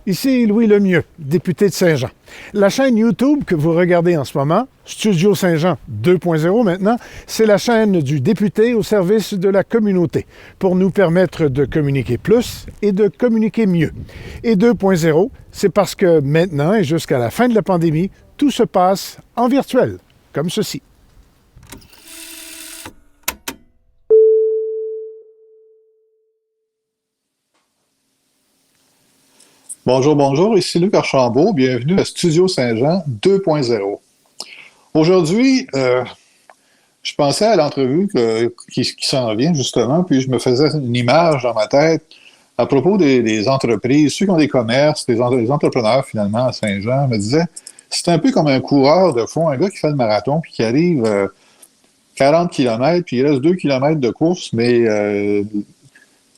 Ici Louis Lemieux, député de Saint-Jean. La chaîne YouTube que vous regardez en ce moment, Studio Saint-Jean 2.0 maintenant, c'est la chaîne du député au service de la communauté pour nous permettre de communiquer plus et de communiquer mieux. Et 2.0, c'est parce que maintenant et jusqu'à la fin de la pandémie, tout se passe en virtuel, comme ceci. Bonjour, bonjour, ici Luc Archambault, bienvenue à Studio Saint-Jean 2.0. Aujourd'hui, je pensais à l'entrevue qui s'en vient justement, puis je me faisais une image dans ma tête à propos des entreprises, ceux qui ont des commerces, les entrepreneurs finalement à Saint-Jean, me disaient, c'est un peu comme un coureur de fond, un gars qui fait le marathon, puis qui arrive 40 km, puis il reste 2 km de course, mais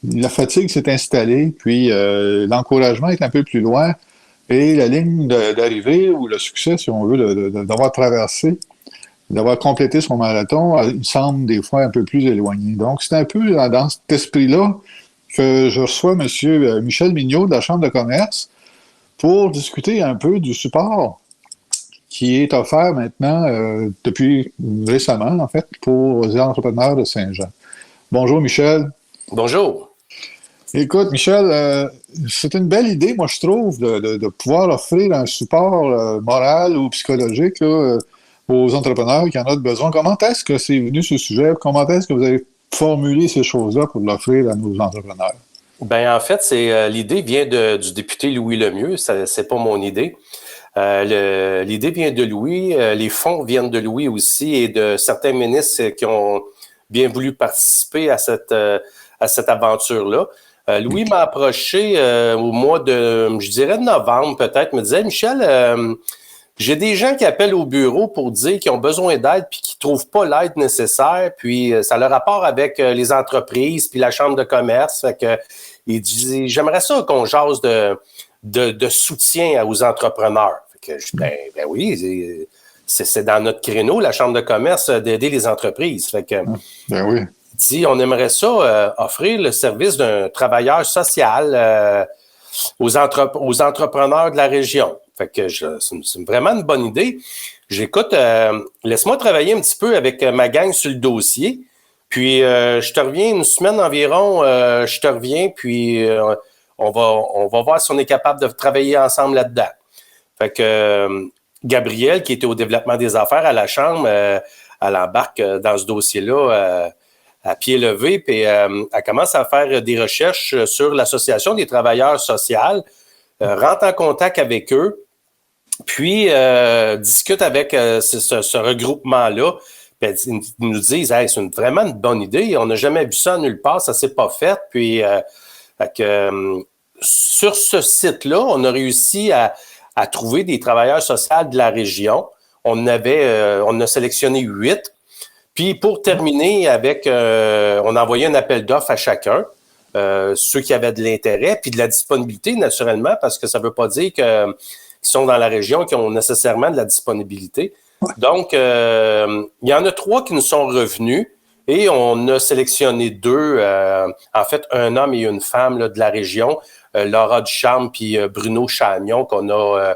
la fatigue s'est installée, puis l'encouragement est un peu plus loin, et la ligne d'arrivée, ou le succès, si on veut, d'avoir traversé, d'avoir complété son marathon, il semble des fois un peu plus éloigné. Donc, c'est un peu dans cet esprit-là que je reçois M. Michel Mignot de la Chambre de commerce pour discuter un peu du support qui est offert maintenant, depuis récemment, en fait, pour les entrepreneurs de Saint-Jean. Bonjour, Michel. Bonjour. Écoute, Michel, c'est une belle idée, moi, je trouve, de pouvoir offrir un support moral ou psychologique là, aux entrepreneurs qui en ont besoin. Comment est-ce que c'est venu ce sujet? Comment est-ce que vous avez formulé ces choses-là pour l'offrir à nos entrepreneurs? Ben en fait, l'idée vient du député Louis Lemieux, c'est pas mon idée. L'idée vient de Louis, les fonds viennent de Louis aussi et de certains ministres qui ont bien voulu participer à cette aventure-là. Louis m'a approché au mois de, je dirais de novembre peut-être, me disait, Michel, j'ai des gens qui appellent au bureau pour dire qu'ils ont besoin d'aide puis qu'ils trouvent pas l'aide nécessaire, puis ça a le rapport avec les entreprises puis la chambre de commerce. Fait que il dit, j'aimerais ça qu'on jase de soutien aux entrepreneurs. Fait que je dis, ben oui, c'est dans notre créneau, la chambre de commerce, d'aider les entreprises. Fait que ben oui. dit, on aimerait ça offrir le service d'un travailleur social aux entrepreneurs de la région. Fait que c'est vraiment une bonne idée. J'écoute, laisse-moi travailler un petit peu avec ma gang sur le dossier. Puis je te reviens une semaine environ, je te reviens, puis on va voir si on est capable de travailler ensemble là-dedans. Fait que Gabrielle, qui était au développement des affaires à la Chambre, elle embarque dans ce dossier-là à pied levé, puis elle commence à faire des recherches sur l'Association des travailleurs sociaux, rentre en contact avec eux, puis discute avec ce regroupement-là, puis ils nous disent hey, c'est vraiment une bonne idée, on n'a jamais vu ça nulle part, ça s'est pas fait, puis sur ce site-là, on a réussi à trouver des travailleurs sociaux de la région. On a sélectionné 8. Puis pour terminer avec, on a envoyé un appel d'offres à chacun, ceux qui avaient de l'intérêt, puis de la disponibilité naturellement, parce que ça ne veut pas dire qu'ils sont dans la région qui ont nécessairement de la disponibilité. Donc, il y en a 3 qui nous sont revenus et on a sélectionné 2, en fait, un homme et une femme là, de la région, Laura Ducharme puis Bruno Chagnon, qu'on a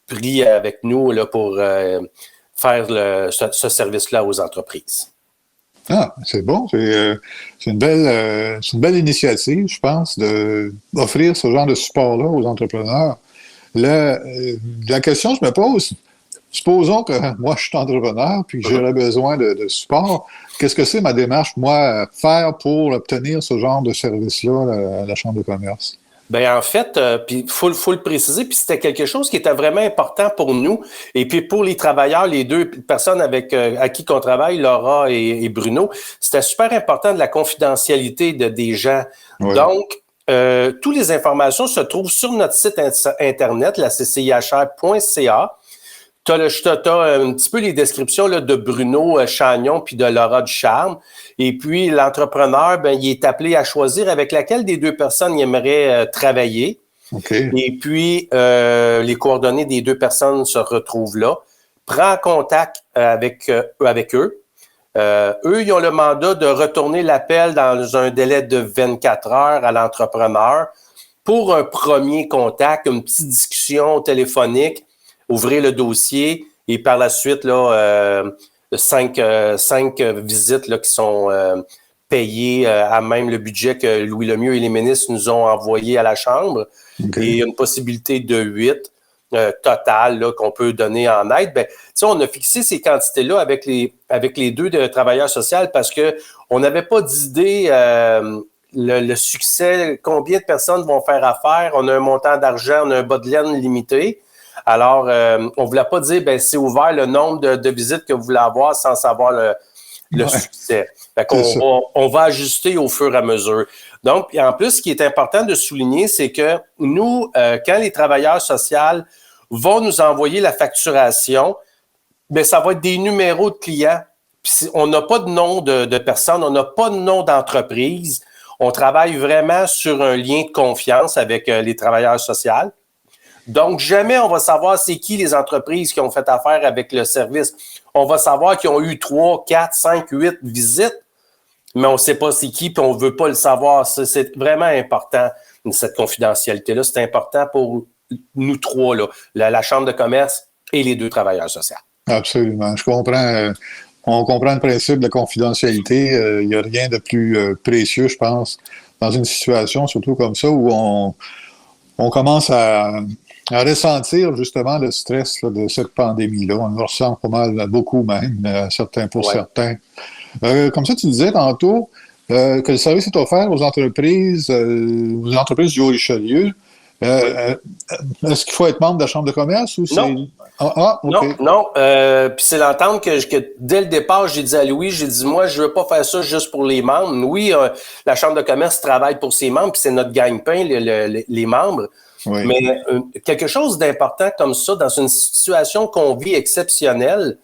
pris avec nous là, pour faire ce service-là aux entreprises. Ah, c'est bon. C'est une belle initiative, je pense, d'offrir ce genre de support-là aux entrepreneurs. La question que je me pose, supposons que moi, je suis entrepreneur puis que j'aurais besoin de support. Qu'est-ce que c'est ma démarche, moi, à faire pour obtenir ce genre de service-là à la Chambre de commerce? Ben en fait, puis faut le préciser, puis c'était quelque chose qui était vraiment important pour nous et puis pour les travailleurs, les 2 personnes à qui qu'on travaille, Laura et Bruno, c'était super important de la confidentialité des gens. Oui. Donc, toutes les informations se trouvent sur notre site internet, la ccihr.ca. Tu as un petit peu les descriptions là, de Bruno Chagnon puis de Laura Ducharme. Et puis, l'entrepreneur, ben, il est appelé à choisir avec laquelle des 2 personnes il aimerait travailler. Okay. Et puis, les coordonnées des 2 personnes se retrouvent là. Prends contact avec eux. Eux, ils ont le mandat de retourner l'appel dans un délai de 24 heures à l'entrepreneur. pour un premier contact, une petite discussion téléphonique, ouvrir le dossier et par la suite, là, cinq visites là, qui sont payées à même le budget que Louis Lemieux et les ministres nous ont envoyé à la Chambre. Okay. Et une possibilité de 8 totales là, qu'on peut donner en aide. Ben, on a fixé ces quantités-là avec les deux de travailleurs sociaux parce qu'on n'avait pas d'idée le succès, combien de personnes vont faire affaire. On a un montant d'argent, on a un bas de laine limité. Alors, on ne voulait pas dire, ben c'est ouvert le nombre de visites que vous voulez avoir sans savoir le succès. Fait qu'on on va ajuster au fur et à mesure. Donc, en plus, ce qui est important de souligner, c'est que nous, quand les travailleurs sociaux vont nous envoyer la facturation, bien, ça va être des numéros de clients. Puis on n'a pas de nom de personne, on n'a pas de nom d'entreprise. On travaille vraiment sur un lien de confiance avec les travailleurs sociaux. Donc, jamais on va savoir c'est qui les entreprises qui ont fait affaire avec le service. On va savoir qu'ils ont eu 3, 4, 5, 8 visites, mais on ne sait pas c'est qui, puis on ne veut pas le savoir. C'est vraiment important, cette confidentialité-là. C'est important pour nous trois, là, la Chambre de commerce et les deux travailleurs sociaux. Absolument. Je comprends. On comprend le principe de la confidentialité. Il n'y a rien de plus précieux, je pense, dans une situation, surtout comme ça, où on commence à ressentir justement le stress là, de cette pandémie-là. On le ressent pas mal, beaucoup même, certains. Comme ça, tu disais tantôt que le service est offert aux entreprises du Haut-Richelieu. Est-ce qu'il faut être membre de la Chambre de commerce ou c'est... Non. Okay. Non. Puis c'est l'entente que dès le départ, j'ai dit à Louis, moi, je veux pas faire ça juste pour les membres. Oui, la Chambre de commerce travaille pour ses membres, puis c'est notre gagne-pain, les membres. Oui. Mais quelque chose d'important comme ça, dans une situation qu'on vit exceptionnelle,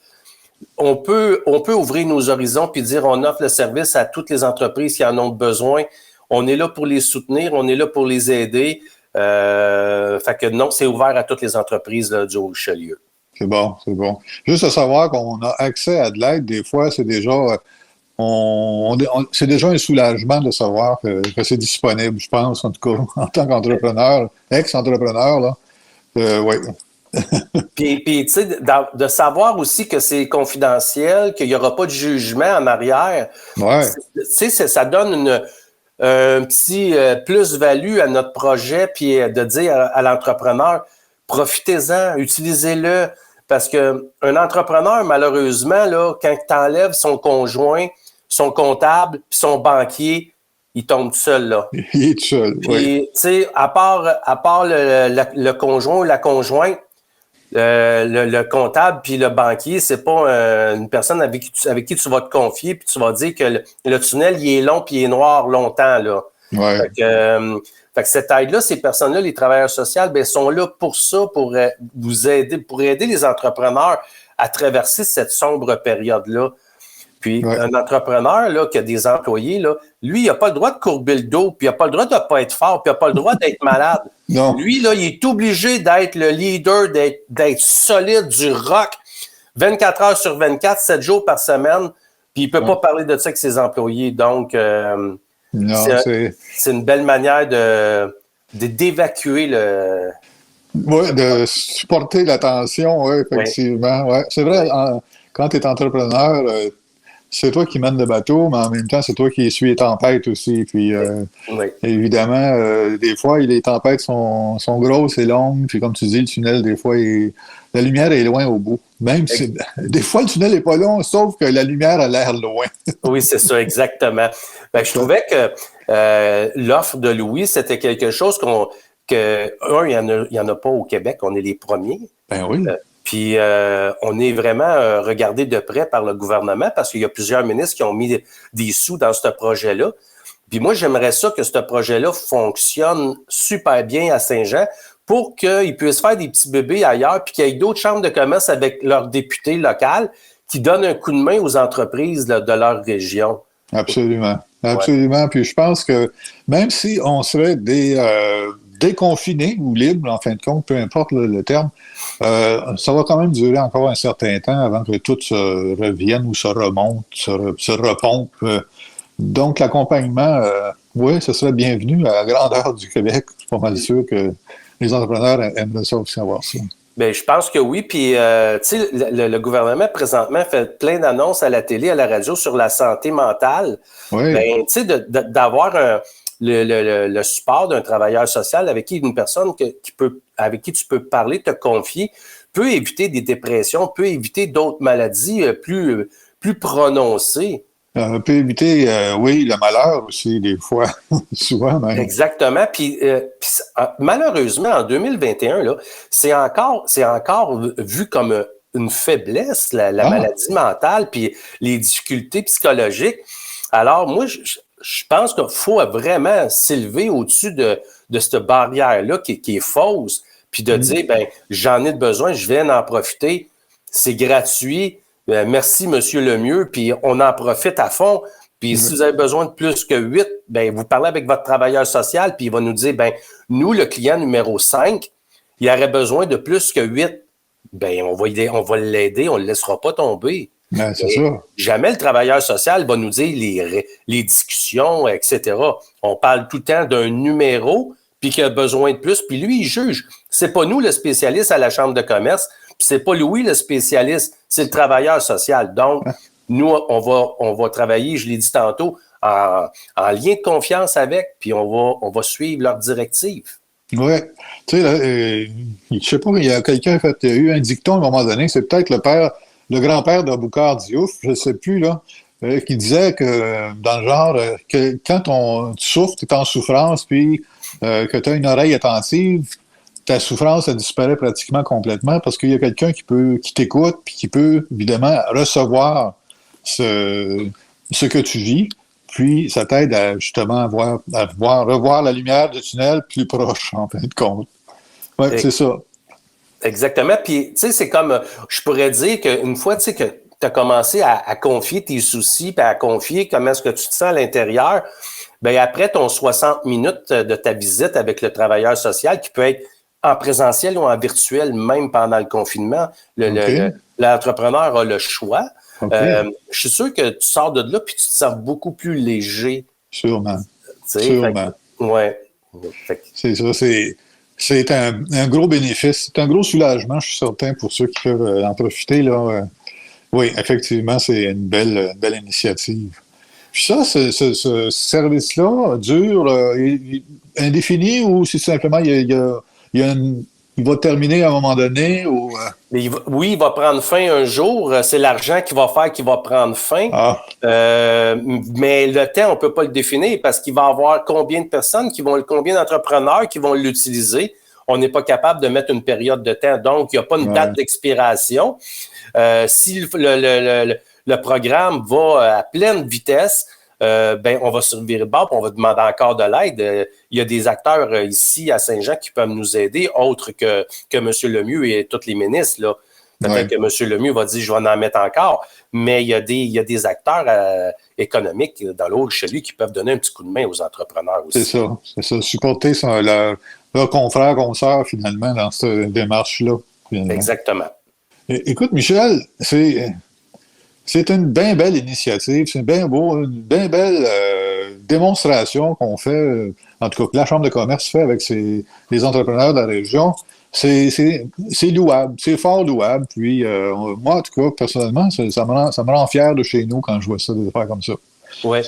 on peut ouvrir nos horizons puis dire on offre le service à toutes les entreprises qui en ont besoin. On est là pour les soutenir, on est là pour les aider. Fait que non, c'est ouvert à toutes les entreprises là, du Haut-Richelieu. C'est bon. Juste à savoir qu'on a accès à de l'aide, des fois, c'est déjà... c'est déjà un soulagement de savoir que c'est disponible, je pense, en tout cas, en tant qu'entrepreneur, ex-entrepreneur, là. Oui. Puis tu sais, de savoir aussi que c'est confidentiel, qu'il n'y aura pas de jugement en arrière. Ouais. Tu sais, ça donne un petit plus-value à notre projet, puis de dire à l'entrepreneur, profitez-en, utilisez-le. Parce qu'un entrepreneur, malheureusement, là, quand tu enlèves son conjoint, son comptable, puis son banquier, il tombe tout seul, là. Il est tout seul, puis, oui. tu sais, à part le conjoint ou la conjointe, le comptable puis le banquier, c'est pas une personne avec qui tu vas te confier puis tu vas dire que le tunnel, il est long puis il est noir longtemps, là. Ouais. Fait que cette aide-là, ces personnes-là, les travailleurs sociaux, ben, sont là pour ça, pour vous aider, pour aider les entrepreneurs à traverser cette sombre période-là. Puis, un entrepreneur là, qui a des employés, là, lui, il n'a pas le droit de courber le dos, puis il n'a pas le droit de ne pas être fort, puis il n'a pas le droit d'être malade. Non. Lui, là, il est obligé d'être le leader, d'être solide, du rock, 24 heures sur 24, 7 jours par semaine, puis il ne peut pas parler de ça avec ses employés. Donc, c'est une belle manière d'évacuer le... Oui, de supporter la tension, oui, effectivement. Ouais. C'est vrai, quand tu es entrepreneur, c'est toi qui mènes le bateau, mais en même temps, c'est toi qui essuie les tempêtes aussi. Puis, évidemment, des fois, les tempêtes sont grosses et longues. Puis, comme tu dis, le tunnel, des fois, la lumière est loin au bout. Même si, des fois, le tunnel n'est pas long, sauf que la lumière a l'air loin. Oui, c'est ça, exactement. Ben, je trouvais que l'offre de Louis, c'était quelque chose il n'y en a pas au Québec. On est les premiers. Ben oui. Puis, on est vraiment regardé de près par le gouvernement parce qu'il y a plusieurs ministres qui ont mis des sous dans ce projet-là. Puis moi, j'aimerais ça que ce projet-là fonctionne super bien à Saint-Jean pour qu'ils puissent faire des petits bébés ailleurs puis qu'il y ait d'autres chambres de commerce avec leurs députés locaux qui donnent un coup de main aux entreprises de leur région. Absolument. Ouais. Puis je pense que même si on serait déconfiné ou libre, en fin de compte, peu importe le terme, ça va quand même durer encore un certain temps avant que tout se revienne ou se remonte, se repompe. Donc, l'accompagnement Oui, ce serait bienvenu à la grandeur du Québec. Je suis pas mal sûr que les entrepreneurs aimeraient ça aussi avoir ça. Bien, je pense que oui. Puis, tu sais, le gouvernement, présentement, fait plein d'annonces à la télé, à la radio sur la santé mentale. Oui. Bien, tu sais, d'avoir le support d'un travailleur social avec qui une personne avec qui tu peux parler, te confier, peut éviter des dépressions, peut éviter d'autres maladies plus prononcées. Peut éviter, oui, le malheur aussi, des fois, souvent même. Exactement. Puis, malheureusement, en 2021, là, c'est encore vu comme une faiblesse, la maladie mentale, puis les difficultés psychologiques. Alors, moi, je pense qu'il faut vraiment s'élever au-dessus de cette barrière-là qui est fausse, puis de dire, ben, j'en ai besoin, je viens en profiter, c'est gratuit. Merci, Monsieur Lemieux, puis on en profite à fond. Puis si vous avez besoin de plus que 8, ben vous parlez avec votre travailleur social, puis il va nous dire, ben nous, le client numéro 5, il aurait besoin de plus que 8. Ben on va l'aider, on ne le laissera pas tomber. Ben, c'est ça. Jamais le travailleur social va nous dire les discussions, etc. On parle tout le temps d'un numéro, puis qu'il a besoin de plus, puis lui, il juge. C'est pas nous, le spécialiste à la Chambre de commerce, puis c'est pas Louis, le spécialiste, c'est le travailleur social. Donc, nous, on va travailler, je l'ai dit tantôt, en lien de confiance avec, puis on va suivre leurs directives. Oui. Tu sais, là, je sais pas, il y a quelqu'un qui a eu un dicton à un moment donné, c'est peut-être le grand-père d'Aboubacar Diouf, je ne sais plus, là, qui disait que, dans le genre, que quand tu souffres, tu es en souffrance, puis que tu as une oreille attentive, ta souffrance, elle disparaît pratiquement complètement parce qu'il y a quelqu'un qui t'écoute, puis qui peut, évidemment, recevoir ce que tu vis, puis ça t'aide à, justement, revoir la lumière du tunnel plus proche, en fin de compte. Oui, c'est ça. Exactement. Puis, tu sais, c'est comme, je pourrais dire qu'une fois, tu sais, que tu as commencé à confier tes soucis, puis à confier comment est-ce que tu te sens à l'intérieur, bien, après ton 60 minutes de ta visite avec le travailleur social, qui peut être en présentiel ou en virtuel, même pendant le confinement, l'entrepreneur a le choix. Je suis sûr que tu sors de là puis tu te sens beaucoup plus léger. Sûrement. Sûrement. Oui. C'est ça. C'est un gros bénéfice. C'est un gros soulagement, je suis certain, pour ceux qui peuvent en profiter. Là. Oui, effectivement, c'est une belle initiative. Puis ça, ce service-là dure indéfini ou si simplement il va terminer à un moment donné ou oui, il va prendre fin un jour. C'est l'argent qui va prendre fin. Mais le temps, on ne peut pas le définir parce qu'il va y avoir combien de personnes, combien d'entrepreneurs qui vont l'utiliser. On n'est pas capable de mettre une période de temps. Donc, il n'y a pas une date d'expiration. Si le programme va à pleine vitesse, ben, on va se revirer de bord et on va demander encore de l'aide. Il y a des acteurs ici à Saint-Jean qui peuvent nous aider, autres que M. Lemieux et tous les ministres. Là. Peut-être que M. Lemieux va dire « je vais en mettre encore », mais il y a des acteurs économiques dans l'autre chez lui qui peuvent donner un petit coup de main aux entrepreneurs aussi. C'est ça. Supporter leur confrère, consoeur, finalement, dans cette démarche-là. Finalement. Exactement. Écoute, Michel, c'est une bien belle initiative, c'est une bien belle démonstration qu'on fait, en tout cas que la Chambre de commerce fait avec les entrepreneurs de la région. C'est louable, c'est fort louable. Puis moi, en tout cas, personnellement, ça me rend fier de chez nous quand je vois ça, des affaires comme ça. Oui.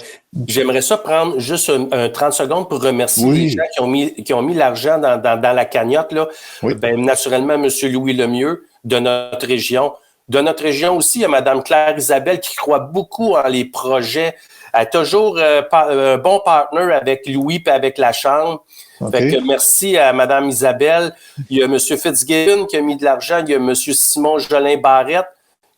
J'aimerais ça prendre juste un 30 secondes pour remercier les gens qui ont mis l'argent dans la cagnotte. Là. Oui. Ben, naturellement, M. Louis Lemieux de notre région. De notre région aussi, il y a Mme Claire Isabelle qui croit beaucoup en les projets. Elle a toujours un bon partner avec Louis et avec la Chambre. Fait que merci à Mme Isabelle. Il y a M. Fitzgibbon qui a mis de l'argent. Il y a M. Simon Jolin Barrette.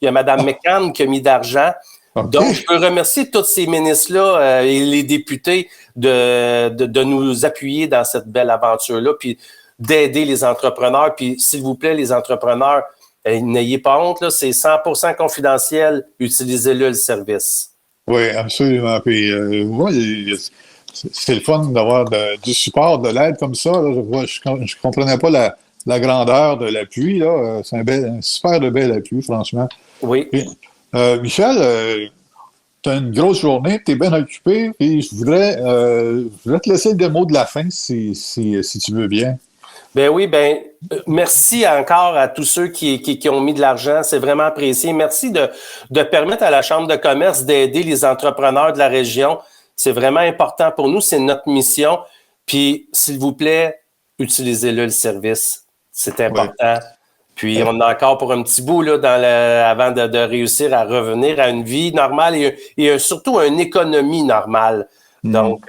Il y a Mme McCann qui a mis de l'argent. Donc, je peux remercier tous ces ministres-là et les députés de nous appuyer dans cette belle aventure-là, puis d'aider les entrepreneurs. Puis, s'il vous plaît, les entrepreneurs, n'ayez pas honte, là, c'est 100% confidentiel. Utilisez-le, le service. Oui, absolument. Puis, c'est le fun d'avoir du support, de l'aide comme ça. Là. Je ne comprenais pas la grandeur de l'appui. Là. C'est un super de bel appui, franchement. Oui. Puis, Michel, as une grosse journée, tu es bien occupé, et je voudrais te laisser le mot de la fin si tu veux bien. Ben oui, merci encore à tous ceux qui ont mis de l'argent. C'est vraiment apprécié. Merci de permettre à la Chambre de commerce d'aider les entrepreneurs de la région. C'est vraiment important pour nous. C'est notre mission. Puis, s'il vous plaît, utilisez-le, le service. C'est important. Oui. Puis, on a encore pour un petit bout là, avant de réussir à revenir à une vie normale et surtout à une économie normale. Donc,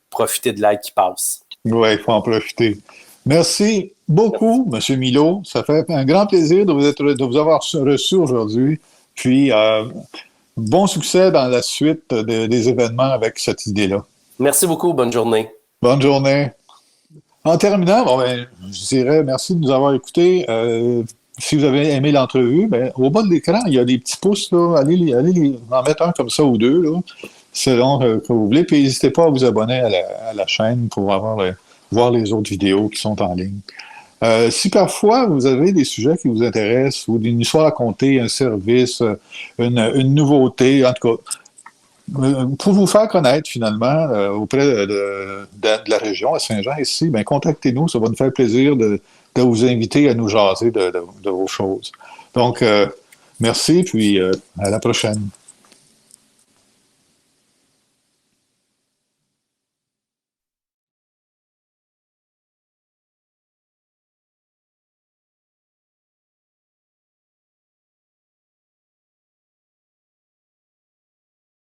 profitez de l'aide qui passe. Oui, il faut en profiter. Merci beaucoup, M. Milot. Ça fait un grand plaisir de vous avoir reçu aujourd'hui. Puis, bon succès dans la suite des événements avec cette idée-là. Merci beaucoup. Bonne journée. Bonne journée. En terminant, je dirais merci de nous avoir écoutés. Si vous avez aimé l'entrevue, au bas de l'écran, il y a des petits pouces. Là. Allez en mettre un comme ça ou deux, là, selon que vous voulez. Puis, n'hésitez pas à vous abonner à la chaîne pour voir les autres vidéos qui sont en ligne. Si parfois vous avez des sujets qui vous intéressent ou une histoire à conter, un service, une nouveauté, en tout cas, pour vous faire connaître finalement auprès de la région, à Saint-Jean ici, contactez-nous, ça va nous faire plaisir de vous inviter à nous jaser de vos choses. Donc, merci, puis à la prochaine.